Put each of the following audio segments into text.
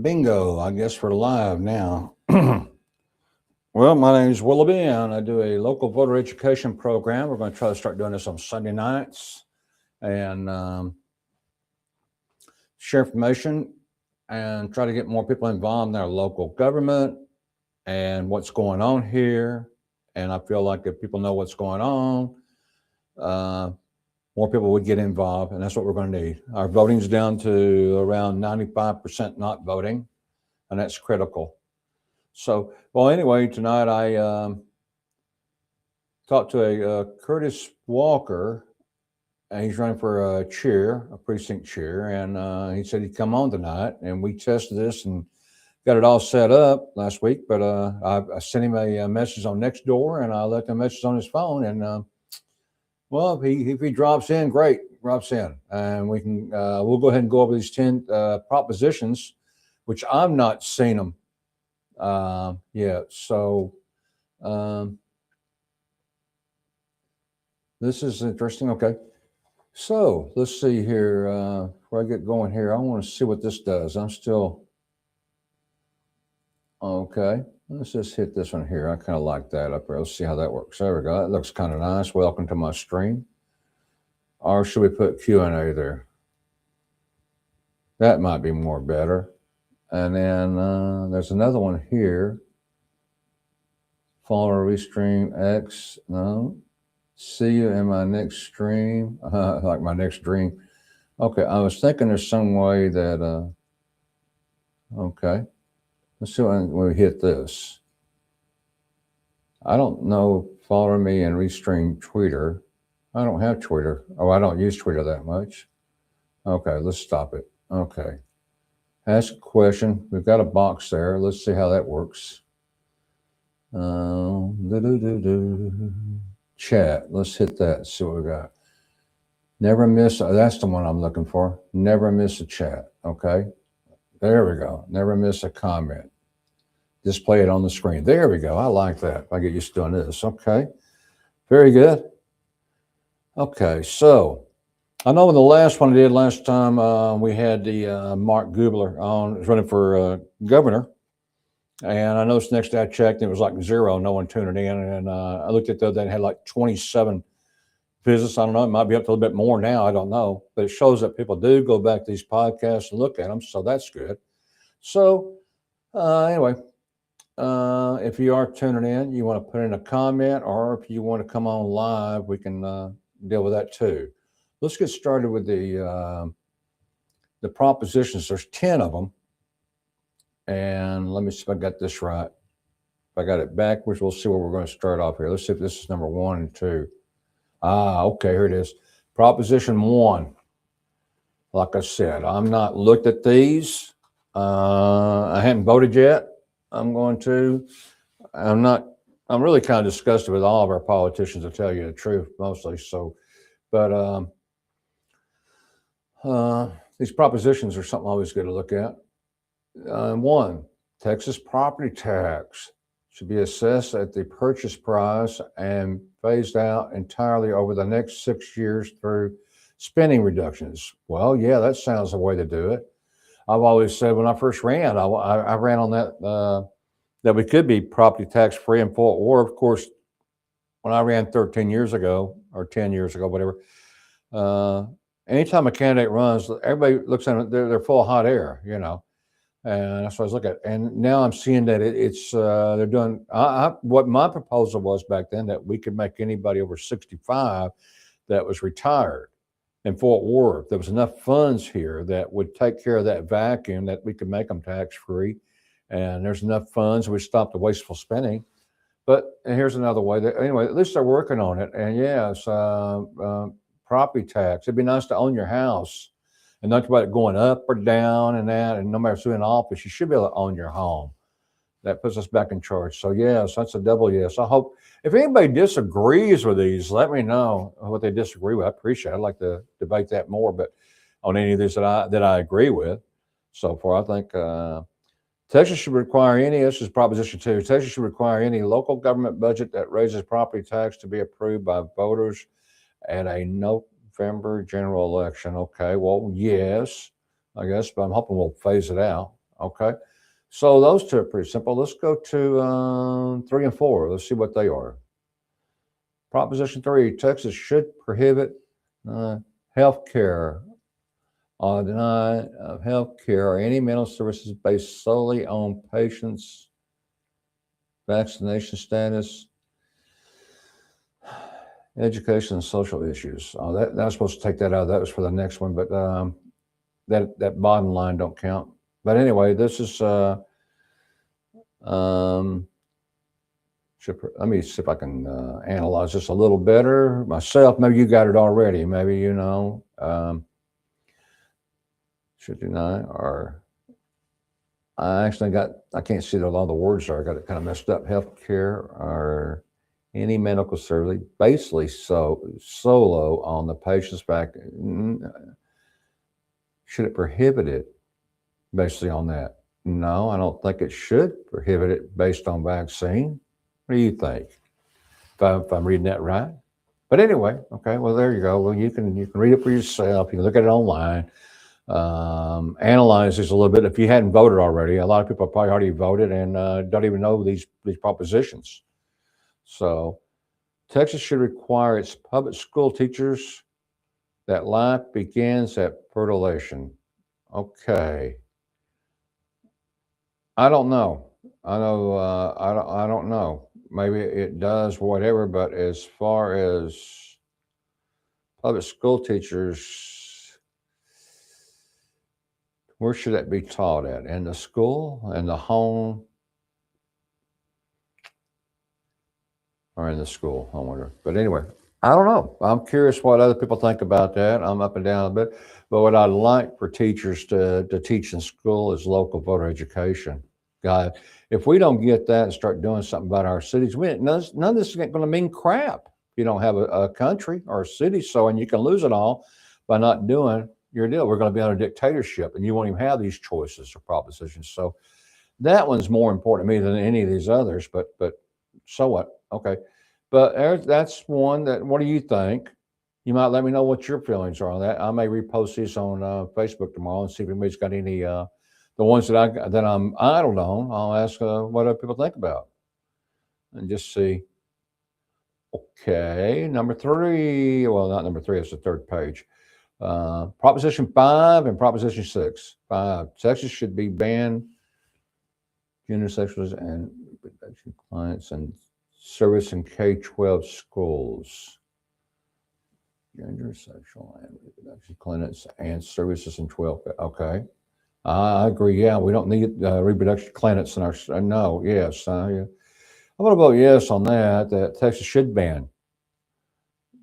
Bingo, I guess we're live now. Well, my name is Willoughby, and I do a local voter education program. We're going to try to start doing this on Sunday nights and share information and try to get more people involved in their local government and what's going on here. And I feel like if people know what's going on, more people would get involved, and that's what we're going to need. Our voting's down to around 95% not voting, and that's critical. So, well, anyway, tonight I talked to a Curtis Walker, and he's running for a chair, a precinct chair, and he said he'd come on tonight, and we tested this and got it all set up last week. But I sent him a message on Nextdoor, and I left him a message on his phone, and well, if he drops in, great, drops in, and we can we'll go ahead and go over these 10 propositions, which I've not seen them yet. So this is interesting. Okay, so let's see here. Before I get going here, I want to see what this does. I'm still okay. Let's just hit this one here. I kind of like that up there. Let's see how that works. There we go. That looks kind of nice. Welcome to my stream. Or should we put Q&A there? That might be more better. And then there's another one here. Follow Restream X. No. See you in my next stream. Like my next dream. Okay, I was thinking there's some way that, okay. Let's see when we hit this. I don't know. Follow me and Restream Twitter. I don't have Twitter. Oh, I don't use Twitter that much. Okay, let's stop it. Okay. Ask a question. We've got a box there. Let's see how that works. Chat. Let's hit that. See what we got. Never miss. That's the one I'm looking for. Never miss a chat. Okay. There we go. Never miss a comment. Display it on the screen. There we go. I like that. I get used to doing this. Okay. Very good. Okay. So I know in the last one I did last time, we had the Mark Gubler on running for governor. And I noticed next day I checked, and it was like 0, no one tuning in. And I looked at the other day and had like 27 visits. I don't know. It might be up to a little bit more now. I don't know. But it shows that people do go back to these podcasts and look at them. So that's good. So anyway, if you are tuning in, you want to put in a comment, or if you want to come on live, we can deal with that too. Let's get started with the propositions. There's 10 of them. And let me see if I got this right. If I got it backwards, we'll see where we're going to start off here. Let's see if this is number 1 and 2. Okay, here it is. Proposition 1. Like I said, I'm not looked at these. I haven't voted yet. I'm really kind of disgusted with all of our politicians, to tell you the truth, mostly. So, but these propositions are something always good to look at. 1, Texas property tax should be assessed at the purchase price and phased out entirely over the next 6 years through spending reductions. Well, yeah, that sounds the way to do it. I've always said when I first ran, I ran on that we could be property tax free in Fort Worth. Of course, when I ran 13 years ago or 10 years ago, whatever, anytime a candidate runs, everybody looks at it, they're full of hot air, you know. And that's what I was looking at. And now I'm seeing that it's they're doing what my proposal was back then, that we could make anybody over 65 that was retired in Fort Worth. There was enough funds here that would take care of that vacuum, that we could make them tax free. And there's enough funds, we stop the wasteful spending. But here's another way. Anyway, at least they're working on it. And yes, property tax. It'd be nice to own your house and not about it going up or down and that. And no matter who's in office, you should be able to own your home. That puts us back in charge. So yes, that's a double yes. I hope if anybody disagrees with these, let me know what they disagree with. I appreciate it. I'd like to debate that more, but on any of these that I agree with so far, I think Texas should require this is Proposition 2, Texas should require any local government budget that raises property tax to be approved by voters at a November general election. Okay, well, yes, I guess, but I'm hoping we'll phase it out. Okay. So those two are pretty simple. Let's go to 3 and 4. Let's see what they are. Proposition 3, Texas should prohibit health care, deny of health care or any mental services based solely on patients' vaccination status, education, and social issues. That was supposed to take that out. That was for the next one, but that bottom line don't count. But anyway, this is let me see if I can analyze this a little better myself. Maybe you got it already. Maybe you know. Should deny or I can't see that all the words are. I got it kind of messed up. Healthcare or any medical service, basically solo on the patient's back. Should it prohibit it basically on that? No, I don't think it should prohibit it based on vaccine. What do you think? If I'm reading that right? But anyway, okay, well, there you go. Well, you can read it for yourself. You can look at it online. Analyze this a little bit. If you hadn't voted already, a lot of people probably already voted and don't even know these propositions. So Texas should require its public school teachers that life begins at fertilization. Okay. I don't know. I don't know. Maybe it does, whatever. But as far as public school teachers, where should that be taught at? In the school, in the home, or in the school? I wonder. But anyway, I don't know. I'm curious what other people think about that. I'm up and down a bit. But what I'd like for teachers to teach in school is local voter education. God, if we don't get that and start doing something about our cities, none of this is going to mean crap. You don't have a country or a city, and you can lose it all by not doing your deal. We're going to be under dictatorship, and you won't even have these choices or propositions. So that one's more important to me than any of these others. But so what? Okay. But that's one that, what do you think? You might let me know what your feelings are on that. I may repost this on Facebook tomorrow and see if anybody's got any, the ones that I'm idled on. I'll ask what other people think about and just see. Okay. Number 3, well, not number 3, it's the third page. Proposition 5 and Proposition 6. 5, Texas should be banned gender, sexual, and reproduction clients and service in K-12 schools. Gender, sexual, and reproduction clinics and services in 12. Okay. I agree. Yeah, we don't need reproduction clinics in our. No, yes. Yeah. I'm going to vote yes on that. That Texas should ban.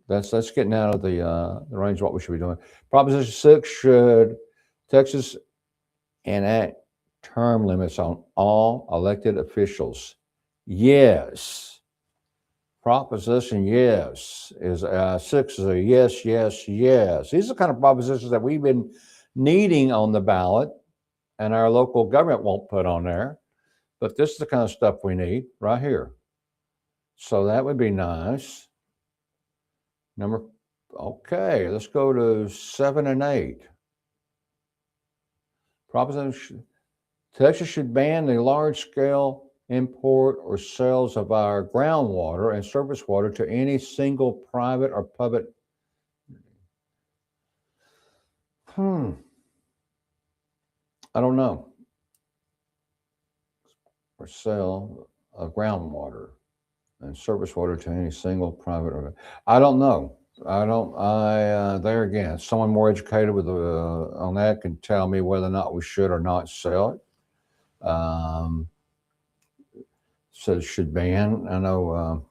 That's getting out of the range of what we should be doing. Proposition 6, should Texas enact term limits on all elected officials? Yes. Proposition yes is 6 is a yes, yes, yes. These are the kind of propositions that we've been needing on the ballot, and our local government won't put on there. But this is the kind of stuff we need right here. So that would be nice. Okay, let's go to 7 and 8. Proposition: Texas should ban the large-scale import or sales of our groundwater and surface water to any single private or public. I don't know. Or sell groundwater and surface water to any single private or. I don't know. There again, someone more educated with on that can tell me whether or not we should or not sell it. Says should ban. I know.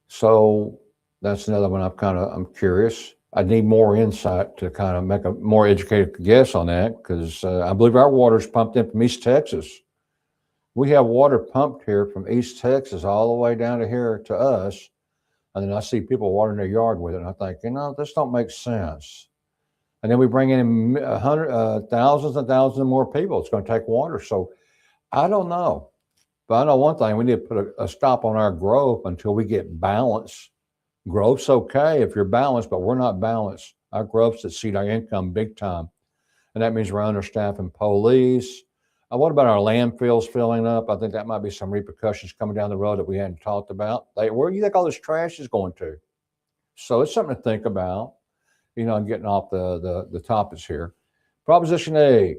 So that's another one. I'm curious. I need more insight to kind of make a more educated guess on that, because I believe our water is pumped in from East Texas. We have water pumped here from East Texas all the way down to here to us. And then I see people watering their yard with it. And I think, this don't make sense. And then we bring in thousands and thousands of more people. It's going to take water. So I don't know. But I know one thing, we need to put a stop on our growth until we get balance. Growth's okay if you're balanced, but we're not balanced. Our growth's exceed our income big time. and that means we're understaffing police. What about our landfills filling up? I think that might be some repercussions coming down the road that we hadn't talked about. Where do you think all this trash is going to? So it's something to think about. I'm getting off the topics here. Proposition A,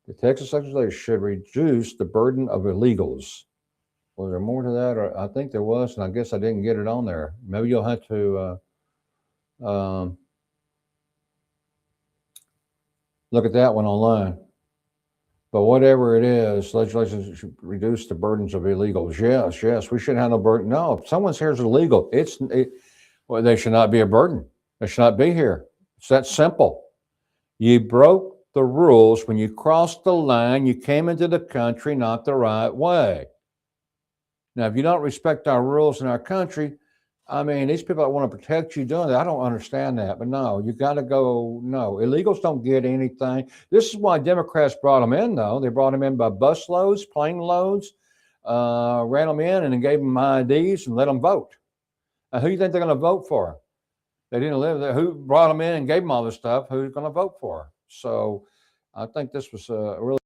the Texas legislature should reduce the burden of illegals. Was there more to that? Or I think there was, and I guess I didn't get it on there. Maybe you'll have to look at that one online. But whatever it is, legislation should reduce the burdens of illegals. Yes, we shouldn't have no burden. No, if someone's here is illegal, well, they should not be a burden. They should not be here. It's that simple. You broke the rules when you crossed the line. You came into the country not the right way. Now, if you don't respect our rules in our country, I mean, these people that want to protect you doing that, I don't understand that. But no, you got to go. No, illegals don't get anything. This is why Democrats brought them in, though. They brought them in by busloads, plane loads, ran them in, and then gave them IDs and let them vote. Now, who do you think they're going to vote for? They didn't live there. Who brought them in and gave them all this stuff? Who's going to vote for? So I think this was a really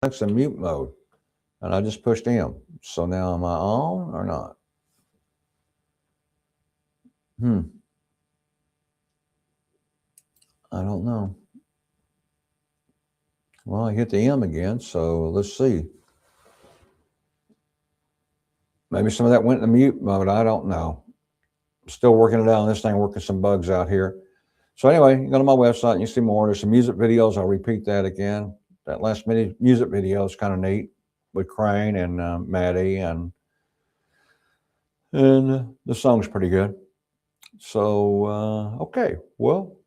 It's in mute mode. And I just pushed M. So now am I on or not? I don't know. Well, I hit the M again, so let's see. Maybe some of that went in the mute mode. I don't know. Still working it out on this thing, working some bugs out here. So anyway, you go to my website and you see more. There's some music videos. I'll repeat that again. That last music video is kind of neat with Crane and Maddie, and the song's pretty good. So, okay, well,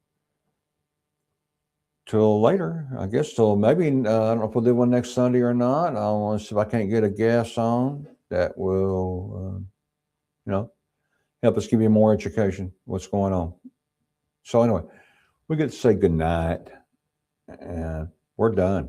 till later, I guess, till maybe, I don't know if we'll do one next Sunday or not. I want to see if I can't get a guest on that will, help us give you more education, what's going on. So anyway, we get to say goodnight, and we're done.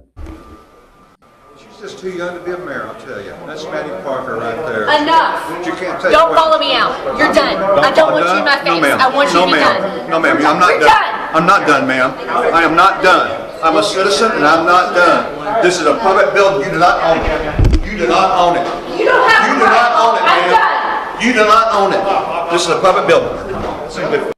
She's just too young to be a mayor, I'll tell you. That's Maddie Parker right there. Enough. You can't take Don't follow me out. You're done. I don't want you in my face. No, ma'am. I want you to be done. No, ma'am. I'm not done. I'm not done, ma'am. I am not done. I'm a citizen, and I'm not done. This is a public building. You do not own it. You do not own it. You don't have You do not own it, ma'am. You do not own it. This is a public building.